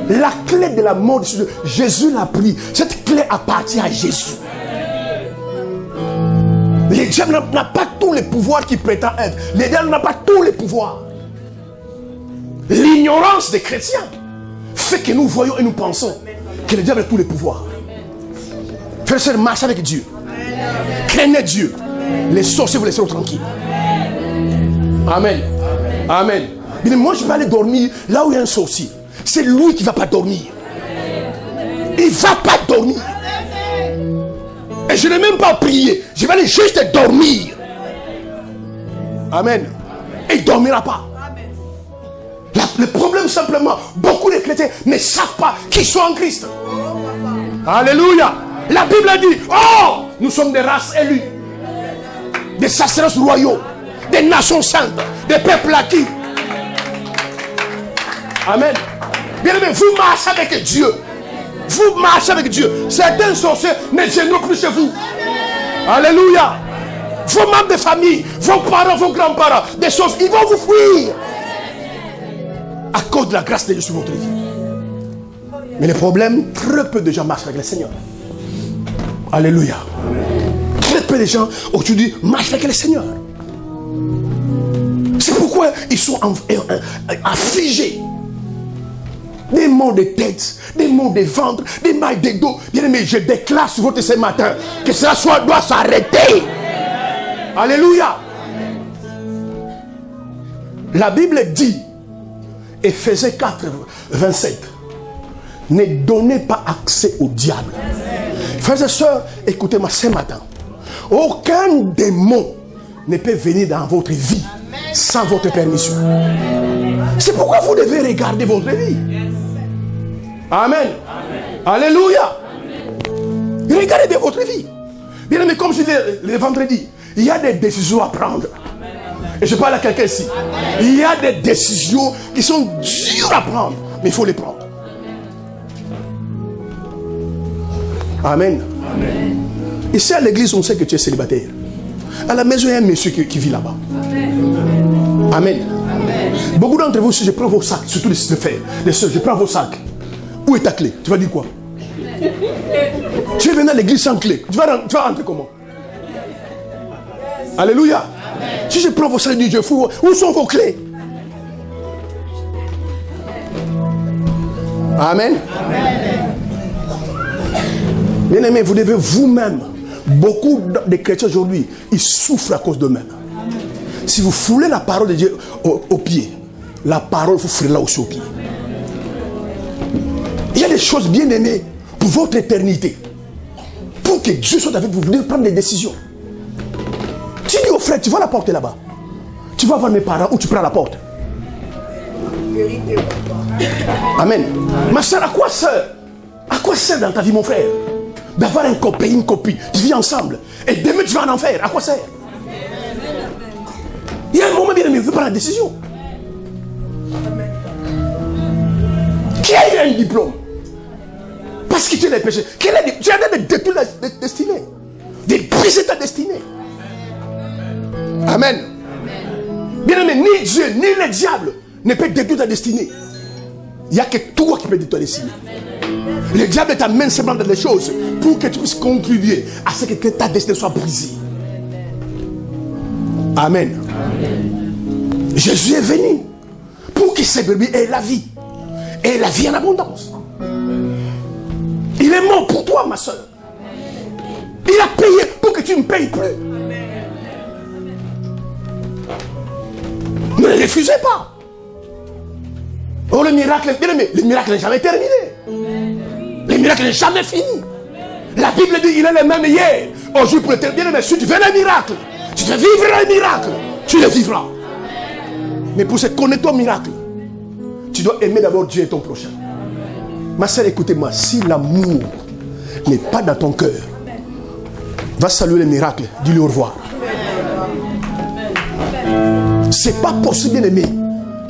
La clé de la mort de Jésus l'a pris. Cette clé appartient à Jésus. Le diable n'a pas tous les pouvoirs qu'il prétend être. Le diable n'a pas tous les pouvoirs. L'ignorance des chrétiens fait que nous voyons et nous pensons que le diable a tous les pouvoirs. Frères et sœurs, marchez avec Dieu. Craignez Dieu. Les sorciers, vous laisseront tranquilles. Amen. Amen. Mais moi, je vais aller dormir là où il y a un sorcier. C'est lui qui ne va pas dormir. Il ne va pas dormir. Et je n'ai même pas prié. Je vais aller juste dormir. Amen. Et il ne dormira pas. Le problème simplement, beaucoup de chrétiens ne savent pas qu'ils sont en Christ. Alléluia. La Bible a dit, oh, nous sommes des races élues, des sacerdoces royaux, des nations saintes, des peuples acquis. Amen. Bien aimé, vous marchez avec Dieu. Vous marchez avec Dieu. Certains sorciers ne viendront plus chez vous. Alléluia. Vos membres de famille, vos parents, vos grands-parents, des choses, ils vont vous fuir. À cause de la grâce de Dieu sur votre vie. Mais le problème, très peu de gens marchent avec le Seigneur. Alléluia. Très peu de gens aujourd'hui marchent avec le Seigneur. C'est pourquoi ils sont affligés. Des maux de tête, des maux de ventre, des mal de dos. Bien aimé, je déclare sur votre ce matin que cela doit s'arrêter. Alléluia. La Bible dit, Éphésiens 4, 27, ne donnez pas accès au diable. Frères et sœurs, écoutez-moi ce matin. Aucun démon ne peut venir dans votre vie sans votre permission. C'est pourquoi vous devez regarder votre vie. Amen. Alléluia. Regardez bien votre vie. Bien aimé, comme je disais le vendredi, il y a des décisions à prendre. Et je parle à quelqu'un ici. Il y a des décisions qui sont dures à prendre, mais il faut les prendre. Amen. Ici à l'église, on sait que tu es célibataire. À la maison, il y a un monsieur qui vit là-bas. Amen. Amen. Beaucoup d'entre vous, si je prends vos sacs, surtout les frères, les soeurs, je prends vos sacs. Où est ta clé? Tu vas dire quoi? Tu es venu à l'église sans clé. Tu vas rentrer comment? Alléluia. Amen. Si je prends vos sacs, je dis, où sont vos clés? Amen. Bien aimé, vous devez vous-même. Beaucoup de chrétiens aujourd'hui, ils souffrent à cause d'eux-mêmes. Si vous foulez la parole de Dieu au pied, la parole vous foulez là aussi au pied. Il y a des choses bien aimées pour votre éternité. Pour que Dieu soit avec vous, vous devez prendre des décisions. Tu dis au frère, tu vas la porter là-bas. Tu vas voir mes parents ou tu prends la porte. Amen. Ma soeur, à quoi sert dans ta vie, mon frère, d'avoir un copain, une copine, tu vis ensemble, et demain tu vas en enfer? À quoi sert? Il y a un moment bien aimé, vous prendre la décision. Qui a eu un diplôme? Parce que tu es des péchés. Tu as de détruire la destinée. De briser ta destinée. Amen. Bien aimé, ni Dieu, ni le diable ne peut détruire ta destinée. Il n'y a que toi qui peux détruire ta destinée. Le diable t'amène seulement dans les choses pour que tu puisses contribuer à ce que ta destinée soit brisée. Amen. Jésus est venu pour que ses brebis aient la vie. Et la vie en abondance. Il est mort pour toi, ma soeur. Il a payé pour que tu ne payes plus. Ne le refusez pas. Oh, le miracle, bien aimé, le miracle n'est jamais terminé. Le miracle n'est jamais fini. La Bible dit il est le même hier, aujourd'hui pour l'éternité. Bien aimé, si tu veux le miracle, si tu veux vivre le miracle, tu le vivras. Mais pour se connaître au miracle, tu dois aimer d'abord Dieu et ton prochain. Ma soeur, écoutez-moi, si l'amour n'est pas dans ton cœur, va saluer le miracle, dis-lui au revoir. C'est pas possible, bien aimé.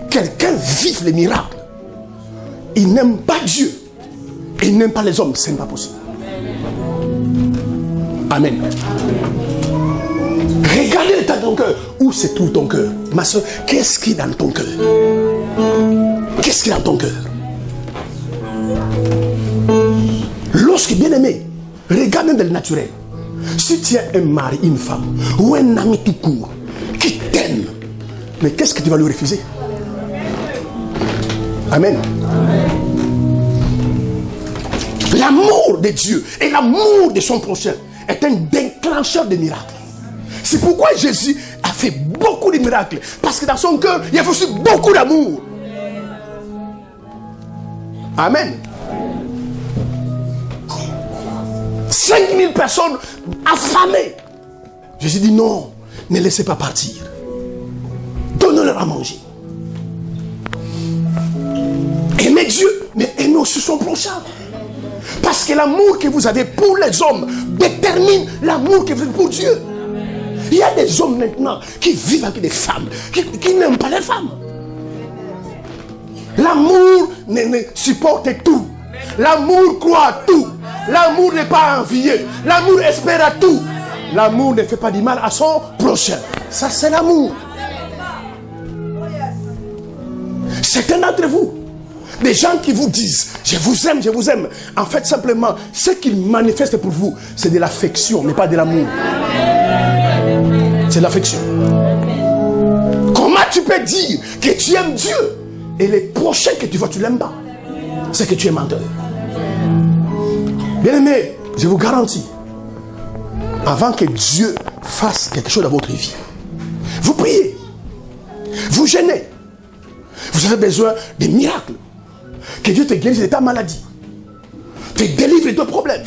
Quelqu'un vive les miracles. Il n'aime pas Dieu. Et il n'aime pas les hommes. Ce n'est pas possible. Amen. Regardez l'état de ton cœur. Où se trouve ton cœur? Ma soeur, qu'est-ce qui est dans ton cœur? Qu'est-ce qui est dans ton cœur? Lorsque, bien aimé, regarde même dans le naturel. Si tu as un mari, une femme, ou un ami tout court, qui t'aime, mais qu'est-ce que tu vas lui refuser? Amen. L'amour de Dieu et l'amour de son prochain est un déclencheur de miracles. C'est pourquoi Jésus a fait beaucoup de miracles. Parce que dans son cœur, il y a aussi beaucoup d'amour. Amen. 5000 personnes affamées. Jésus dit non, ne laissez pas partir. Donnez-leur à manger. Aimez Dieu, mais aimez aussi son prochain. Parce que l'amour que vous avez pour les hommes détermine l'amour que vous avez pour Dieu. Il y a des hommes maintenant qui vivent avec des femmes, qui n'aiment pas les femmes. L'amour supporte tout. L'amour croit à tout. L'amour n'est pas envieux. L'amour espère à tout. L'amour ne fait pas du mal à son prochain. Ça, c'est l'amour. Certains d'entre vous, des gens qui vous disent je vous aime, je vous aime. En fait, simplement, ce qu'ils manifestent pour vous, c'est de l'affection, mais pas de l'amour. C'est de l'affection. Comment tu peux dire que tu aimes Dieu et les prochains que tu vois, tu ne l'aimes pas? C'est que tu es menteur. Bien aimé, je vous garantis, avant que Dieu fasse quelque chose dans votre vie, vous priez, vous jeûnez, vous avez besoin de miracles. Que Dieu te guérisse de ta maladie, te délivre de ton problème,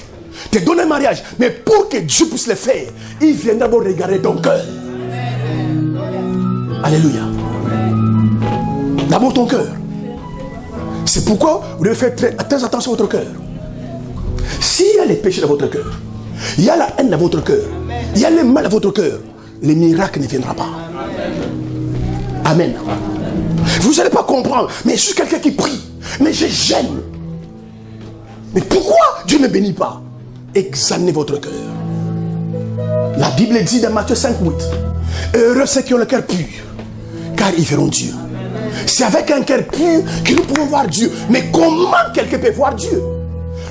te donne un mariage. Mais pour que Dieu puisse le faire, il vient d'abord regarder ton cœur. Alléluia. D'abord ton cœur. C'est pourquoi vous devez faire très attention à votre cœur. S'il y a les péchés dans votre cœur, il y a la haine dans votre cœur, il y a le mal dans votre cœur, le miracle ne viendra pas. Amen. Vous n'allez pas comprendre, mais je suis quelqu'un qui prie, mais je gêne. Mais pourquoi Dieu ne bénit pas? Examinez votre cœur. La Bible dit dans Matthieu 5:8, heureux ceux qui ont le cœur pur, car ils verront Dieu. C'est avec un cœur pur que nous pouvons voir Dieu. Mais comment quelqu'un peut voir Dieu?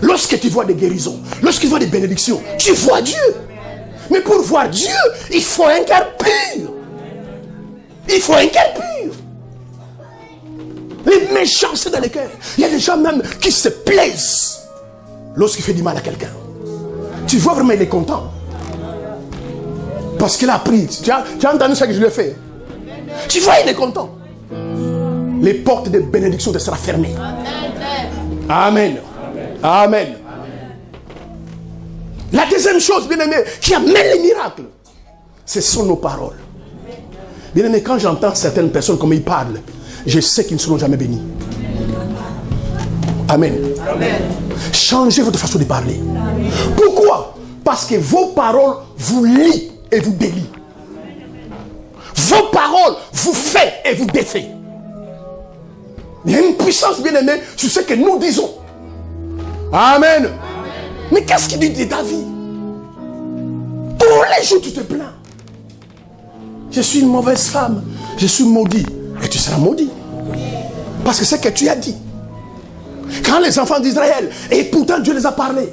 Lorsque tu vois des guérisons, lorsque tu vois des bénédictions, tu vois Dieu. Mais pour voir Dieu, il faut un cœur pur. Il faut un cœur pur. Les méchants, c'est dans les cœurs. Il y a des gens même qui se plaisent lorsqu'il fait du mal à quelqu'un. Tu vois vraiment, il est content. Parce qu'il a pris. Tu as entendu ça que je lui ai fait? Tu vois, il est content. Les portes de bénédiction te seront fermées. Amen. Amen. La deuxième chose, bien aimé, qui amène les miracles, ce sont nos paroles. Bien aimé, quand j'entends certaines personnes comme ils parlent, je sais qu'ils ne seront jamais bénis. Amen. Amen. Changez votre façon de parler. Pourquoi? Parce que vos paroles vous lient et vous délient. Vos paroles vous fait et vous défait. Il y a une puissance, bien aimée, sur ce que nous disons. Amen. Amen. Mais qu'est-ce qu'il dit de David? Tous les jours tu te plains. Je suis une mauvaise femme. Je suis maudit. Et tu seras maudit. Parce que c'est ce que tu as dit. Quand les enfants d'Israël, et pourtant Dieu les a parlé.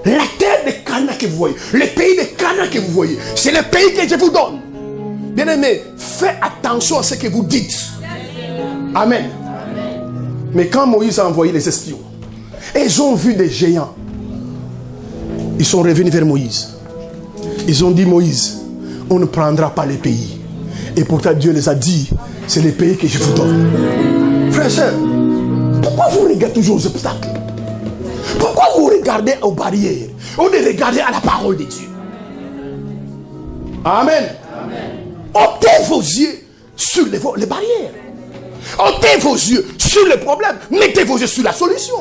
La terre de Canaan que vous voyez, le pays de Canaan que vous voyez, c'est le pays que je vous donne. Bien aimé, faites attention à ce que vous dites. Amen. Mais quand Moïse a envoyé les espions, et ils ont vu des géants, ils sont revenus vers Moïse. Ils ont dit, Moïse, on ne prendra pas les pays. Et pourtant Dieu les a dit, c'est les pays que je vous donne. Frères et sœurs, pourquoi vous regardez toujours aux obstacles? Pourquoi vous regardez aux barrières au lieu de regarder à la parole de Dieu? Amen. Ôtez vos yeux sur les barrières. Ôtez vos yeux sur les problèmes. Mettez vos yeux sur la solution.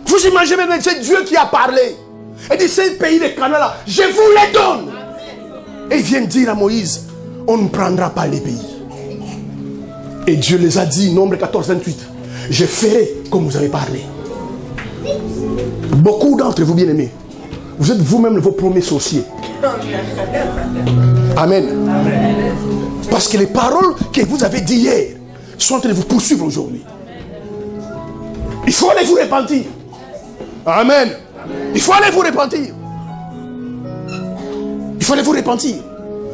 Vous imaginez même, c'est Dieu qui a parlé. Et dit, c'est le pays de Canaan là, je vous les donne. Et il vient dire à Moïse, on ne prendra pas les pays. Et Dieu les a dit, Nombre 14, 28, je ferai comme vous avez parlé. Beaucoup d'entre vous, bien-aimés, vous êtes vous-même vos premiers sorciers. Amen. Parce que les paroles que vous avez dit hier sont en train de vous poursuivre aujourd'hui. Il faut aller vous repentir. Amen. Il faut aller vous repentir. Il faut aller vous repentir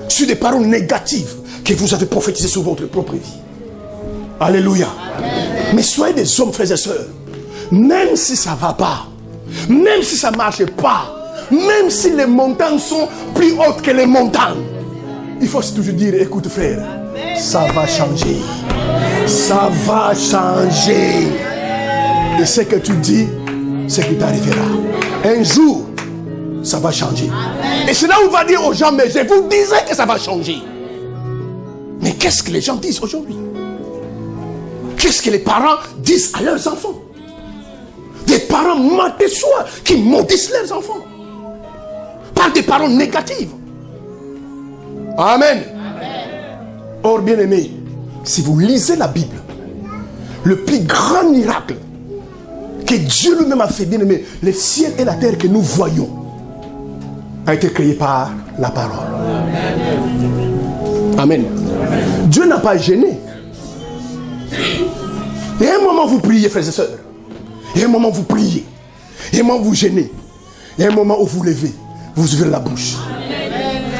sur des paroles négatives que vous avez prophétisées sur votre propre vie. Alléluia. Amen. Mais soyez des hommes, frères et sœurs. Même si ça ne va pas, même si ça ne marche pas, même si les montagnes sont plus hautes que les montagnes, il faut toujours dire, écoute frère, ça va changer. Ça va changer. Et ce que tu dis, c'est ce qui t'arrivera. Un jour, ça va changer. Et c'est là où on va dire aux gens, mais je vous disais que ça va changer. Mais qu'est-ce que les gens disent aujourd'hui? Qu'est-ce que les parents disent à leurs enfants? Des parents maltais-sois qui maudissent leurs enfants par des paroles négatives. Amen. Or, bien aimé, si vous lisez la Bible, le plus grand miracle que Dieu lui-même a fait, bien aimé, le ciel et la terre que nous voyons a été créé par la parole. Amen. Dieu n'a pas gêné. Il y a un moment où vous priez, frères et sœurs. Il y a un moment où vous priez. Il y a un moment où vous gênez. Il y a un moment où vous levez. Vous ouvrez la bouche.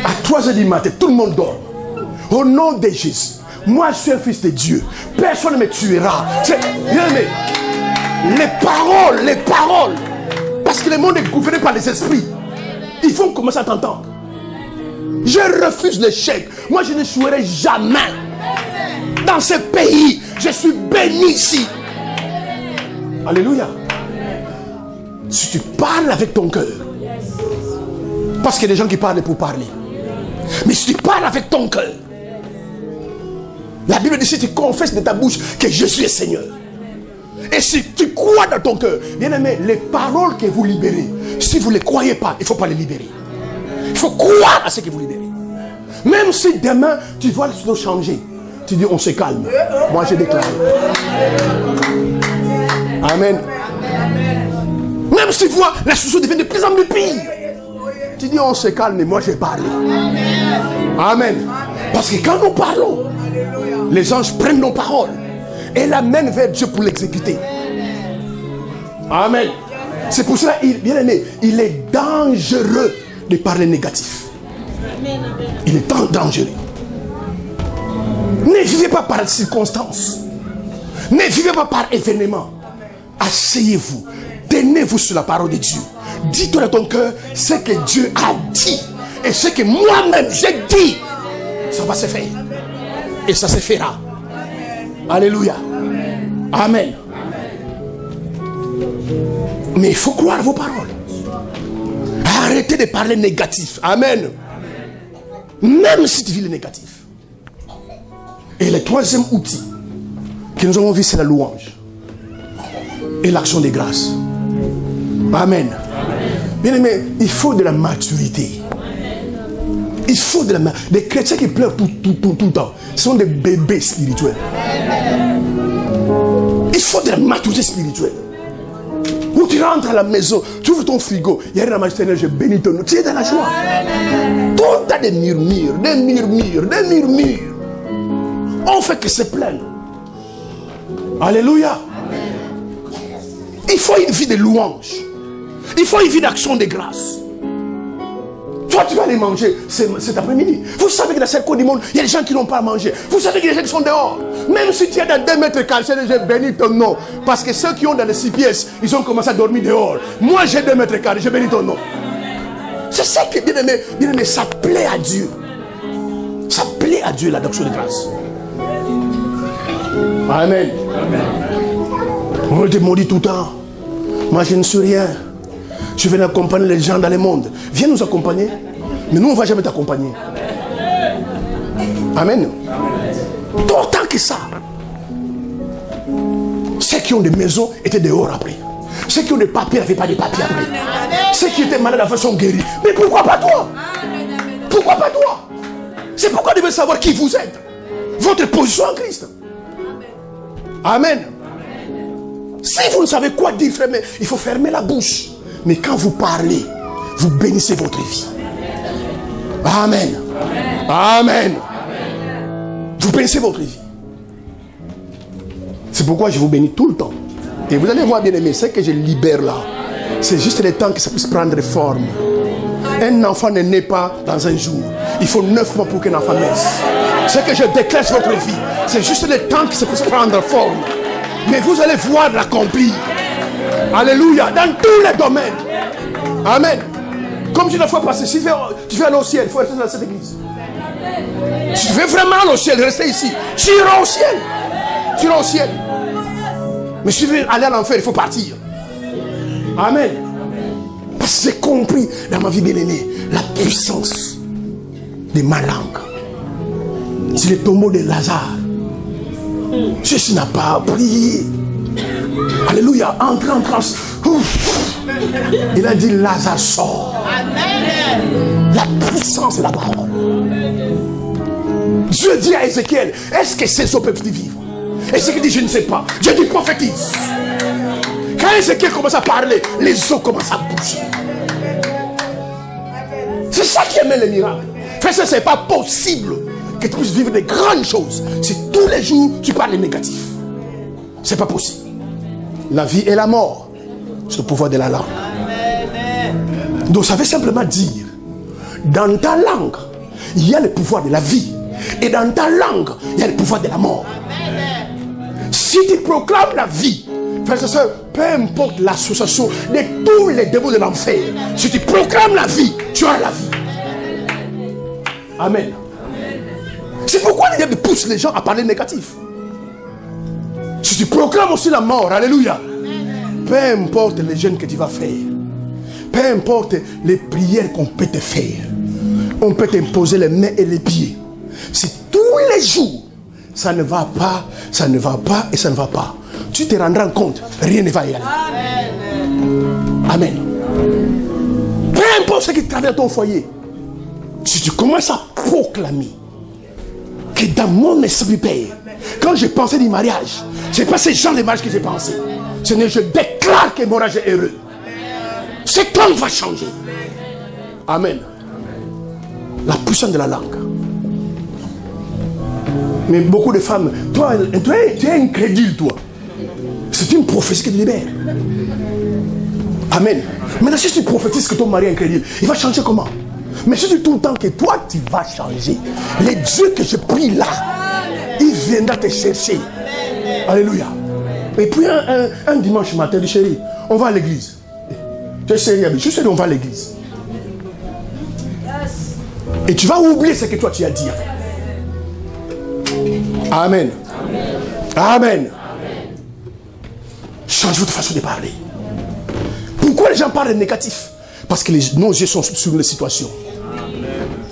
À 3h du matin, tout le monde dort. Au nom de Jésus, moi je suis un fils de Dieu. Personne ne me tuera. Bien aimé, les paroles. Parce que le monde est gouverné par les esprits. Ils vont commencer à t'entendre. Je refuse l'échec. Moi je ne jouerai jamais. Dans ce pays, je suis béni ici. Alléluia. Si tu parles avec ton cœur, parce qu'il y a des gens qui parlent pour parler, mais si tu parles avec ton cœur, la Bible dit, si tu confesses de ta bouche que Jésus est Seigneur, et si tu crois dans ton cœur, bien aimé, les paroles que vous libérez, si vous ne les croyez pas, il ne faut pas les libérer. Il faut croire à ce que vous libérez. Même si demain tu vois les choses changer, tu dis on se calme. Moi je déclare. Amen. Même si tu vois la situation devient de plus en plus pire, tu dis dit on se calme, moi j'ai parlé. Amen. Parce que quand nous parlons, les anges prennent nos paroles et l'amènent vers Dieu pour l'exécuter. Amen. C'est pour cela, bien aimé, il est dangereux de parler négatif. Il est dangereux. Ne vivez pas par circonstances. Ne vivez pas par événement. Asseyez-vous. Tenez-vous sur la parole de Dieu. Dites dans ton cœur ce que Dieu a dit. Et ce que moi-même j'ai dit. Ça va se faire. Et ça se fera. Alléluia. Amen. Mais il faut croire vos paroles. Arrêtez de parler négatif. Amen. Même si tu vis le négatif. Et le troisième outil que nous avons vu, c'est la louange. Et l'action de grâce. Amen. Bien aimé, il faut de la maturité. Il faut de la maturité. Des chrétiens qui pleurent tout le temps, ce sont des bébés spirituels. Il faut de la maturité spirituelle. Où tu rentres à la maison, tu ouvres ton frigo, il y a rien à manger, Seigneur, je bénis ton nom. Tu es dans la joie. Tout le temps des murmures, des murmures, des murmures. On fait que se plaindre. Alléluia. Il faut une vie de louange. Il faut une vie d'action de grâce. Toi, tu vas aller manger cet après-midi. Vous savez que dans cette côte du monde, il y a des gens qui n'ont pas à manger. Vous savez qu'il y a des gens qui sont dehors. Même si tu es dans 2 mètres carrés, je bénis ton nom. Parce que ceux qui ont dans les 6 pièces, ils ont commencé à dormir dehors. Moi, j'ai 2 mètres carrés, je bénis ton nom. C'est ça qui est bien aimé, ça plaît à Dieu. Ça plaît à Dieu, l'action de grâce. Amen. On te maudit tout le temps. Moi, je ne suis rien. Je viens accompagner les gens dans le monde. Viens nous accompagner. Mais nous, on ne va jamais t'accompagner. Amen. D'autant que ça. Ceux qui ont des maisons étaient dehors après. Ceux qui ont des papiers n'avaient pas de papiers après. Ceux qui étaient malades avant sont guéris. Mais pourquoi pas toi? Pourquoi pas toi? C'est pourquoi vous devez savoir qui vous êtes. Votre position en Christ. Amen. Si vous ne savez quoi dire, frère, il faut fermer la bouche. Mais quand vous parlez, vous bénissez votre vie. Amen. Amen. Vous bénissez votre vie. C'est pourquoi je vous bénis tout le temps. Et vous allez voir, bien aimé, ce que je libère là, c'est juste le temps que ça puisse prendre forme. Un enfant ne naît pas dans un jour. Il faut 9 mois pour qu'un enfant naisse. Ce que je déclare sur votre vie, c'est juste le temps que ça puisse prendre forme. Mais vous allez voir l'accomplir. Alléluia. Dans tous les domaines. Amen. Comme je l'ai fois passé, si tu veux aller au ciel, il faut rester dans cette église. Si tu veux vraiment aller au ciel, rester ici. Tu iras au ciel. Tu iras au ciel. Mais si tu veux aller à l'enfer, il faut partir. Amen. Parce que j'ai compris dans ma vie bien-aimée la puissance de ma langue. C'est le tombeau de Lazare. Jésus n'a pas prié. Alléluia. Entre en transe. Il a dit Lazare sort. La puissance de la parole. Dieu dit à Ézéchiel, est-ce que ces eaux peuvent vivre? Ézéchiel dit, je ne sais pas. Dieu dit, prophétise. Quand Ézéchiel commence à parler, les eaux commencent à bouger. C'est ça qui amène les miracles. Frère, ce n'est pas possible que tu puisses vivre de grandes choses si tous les jours tu parles négatif. C'est pas possible. La vie et la mort, c'est le pouvoir de la langue. Donc ça veut simplement dire, dans ta langue, il y a le pouvoir de la vie. Et dans ta langue, il y a le pouvoir de la mort. Si tu proclames la vie, frères et sœurs, peu importe l'association de tous les démons de l'enfer, si tu proclames la vie, tu as la vie. Amen. C'est pourquoi le diable pousse les gens à parler négatif. Si tu proclames aussi la mort, alléluia, peu importe les jeûnes que tu vas faire, peu importe les prières qu'on peut te faire, on peut t'imposer les mains et les pieds. Si tous les jours, ça ne va pas, ça ne va pas et ça ne va pas, tu te rendras compte, rien ne va y aller. Amen. Peu importe ce qui traverse ton foyer, si tu commences à proclamer que dans mon esprit, Père, quand j'ai pensé du mariage, c'est pas ces gens de mariage que j'ai pensé. Seigneur, je déclare que mon mariage est heureux. Cet homme va changer. Amen. La puissance de la langue. Mais beaucoup de femmes, toi tu es incrédule, toi. C'est une prophétie qui te libère. Amen. Maintenant, si tu prophétises que ton mari est incrédule, il va changer comment? Mais je dis tout le temps que toi, tu vas changer. Les dieux que je prie là, il viendra te chercher. Alléluia. Et puis un dimanche matin, dit chérie, on va à l'église. Tu es sérieux? Je suis sérieux, on va à l'église. Et tu vas oublier ce que toi tu as dit. Amen. Amen. Change votre façon de parler. Pourquoi les gens parlent négatif? Parce que nos yeux sont sur les situations.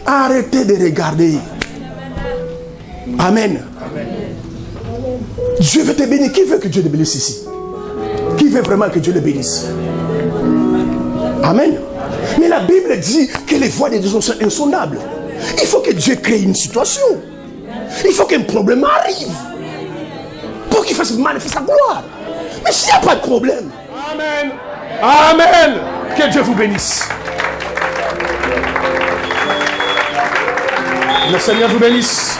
Arrêtez de regarder. Amen. Dieu veut te bénir. Qui veut que Dieu te bénisse ici? Qui veut vraiment que Dieu le bénisse? Amen. Mais la Bible dit que les voies de Dieu sont insondables. Il faut que Dieu crée une situation. Il faut qu'un problème arrive pour qu'il fasse manifester sa gloire. Mais s'il n'y a pas de problème, Amen. Amen. Que Dieu vous bénisse. Le Seigneur vous bénisse.